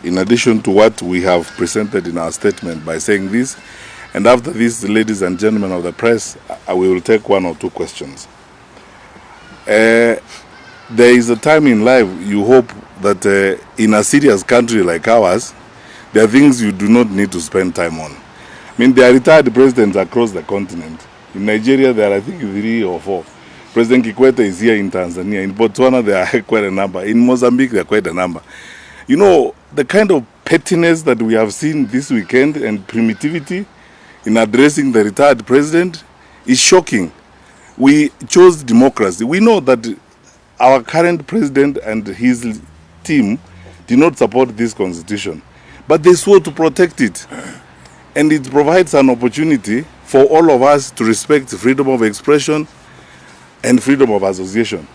in addition to what we have presented in our statement by saying this. And after this, ladies and gentlemen of the press, we will take one or two questions. There is a time in life you hope that in a serious country like ours, there are things you do not need to spend time on. I mean, there are retired presidents across the continent. In Nigeria, there are, I think, 3 or 4. President Kikwete is here in Tanzania. In Botswana, there are quite a number. In Mozambique, there are quite a number. You know, the kind of pettiness that we have seen this weekend and primitivity in addressing the retired president is shocking. We chose democracy. We know that our current president and his team did not support this constitution, but they swore to protect it. And it provides an opportunity for all of us to respect freedom of expression and freedom of association.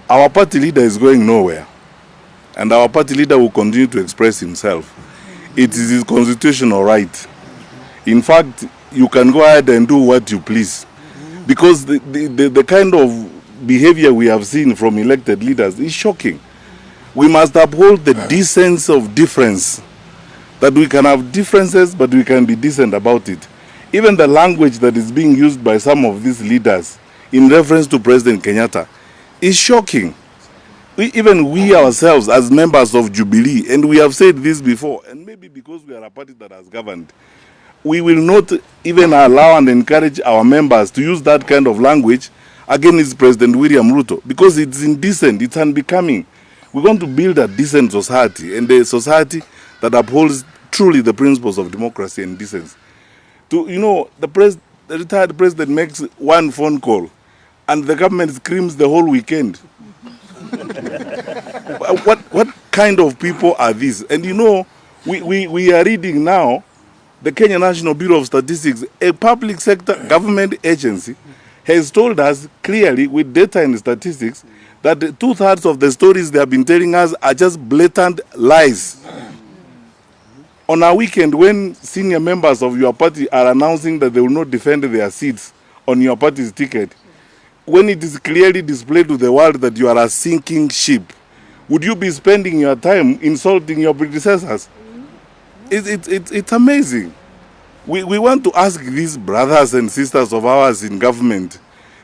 Our party leader is going nowhere, and our party leader will continue to express himself. It is his constitutional right. In fact, you can go ahead and do what you please, because the kind of behavior we have seen from elected leaders is shocking. We must uphold the decency of difference, that we can have differences, but we can be decent about it. Even the language that is being used by some of these leaders in reference to President Kenyatta is shocking. Even we ourselves as members of Jubilee, and we have said this before, and maybe because we are a party that has governed, we will not even allow and encourage our members to use that kind of language against President William Ruto, because it's indecent, it's unbecoming. We want to build a decent society, and a society that upholds truly the principles of democracy and decency. You know, the retired president makes one phone call, and the government screams the whole weekend. What kind of people are these? And you know, we are reading now, the Kenya National Bureau of Statistics, a public sector government agency, has told us clearly with data and statistics that 2/3 of the stories they have been telling us are just blatant lies. On a weekend when senior members of your party are announcing that they will not defend their seats on your party's ticket, when it is clearly displayed to the world that you are a sinking ship, would you be spending your time insulting your predecessors? It's amazing. We want to ask these brothers and sisters of ours in government,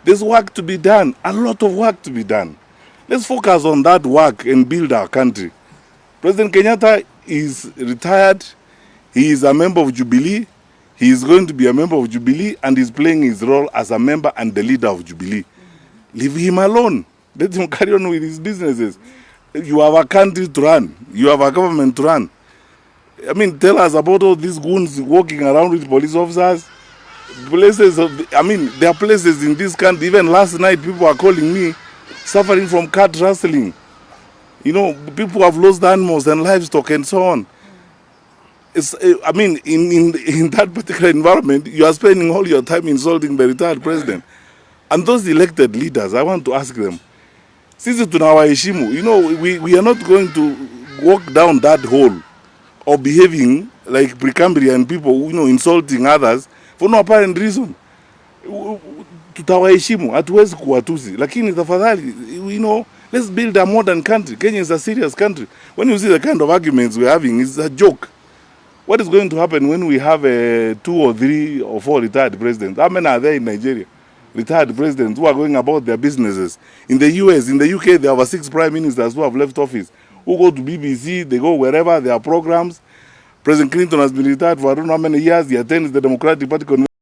there's work to be done, a lot of work to be done. Let's focus on that work and build our country. President Kenyatta is retired, he is a member of Jubilee, he is going to be a member of Jubilee, and is playing his role as a member and the leader of Jubilee. Leave him alone. Let him carry on with his businesses. You have a country to run. You have a government to run. I mean, tell us about all these goons walking around with police officers. There are places in this country, even last night, people are calling me suffering from cat rustling. You know, people have lost animals and livestock and so on. In that particular environment, you are spending all your time insulting the retired president. And those elected leaders, I want to ask them, sisi tunawaheshimu, you know, we are not going to walk down that hole of behaving like Precambrian people, you know, insulting others for no apparent reason. Tutawaheshimu, hatuwezi kuwatusi, lakini tafadhali, you know, let's build a modern country. Kenya is a serious country. When you see the kind of arguments we're having, it's a joke. What is going to happen when we have 2 or 3 or 4 retired presidents? How many are there in Nigeria? Retired presidents who are going about their businesses. In the US, in the UK, there are 6 prime ministers who have left office, who go to BBC, they go wherever, there are programs. President Clinton has been retired for I don't know how many years. He attends the Democratic Party convention.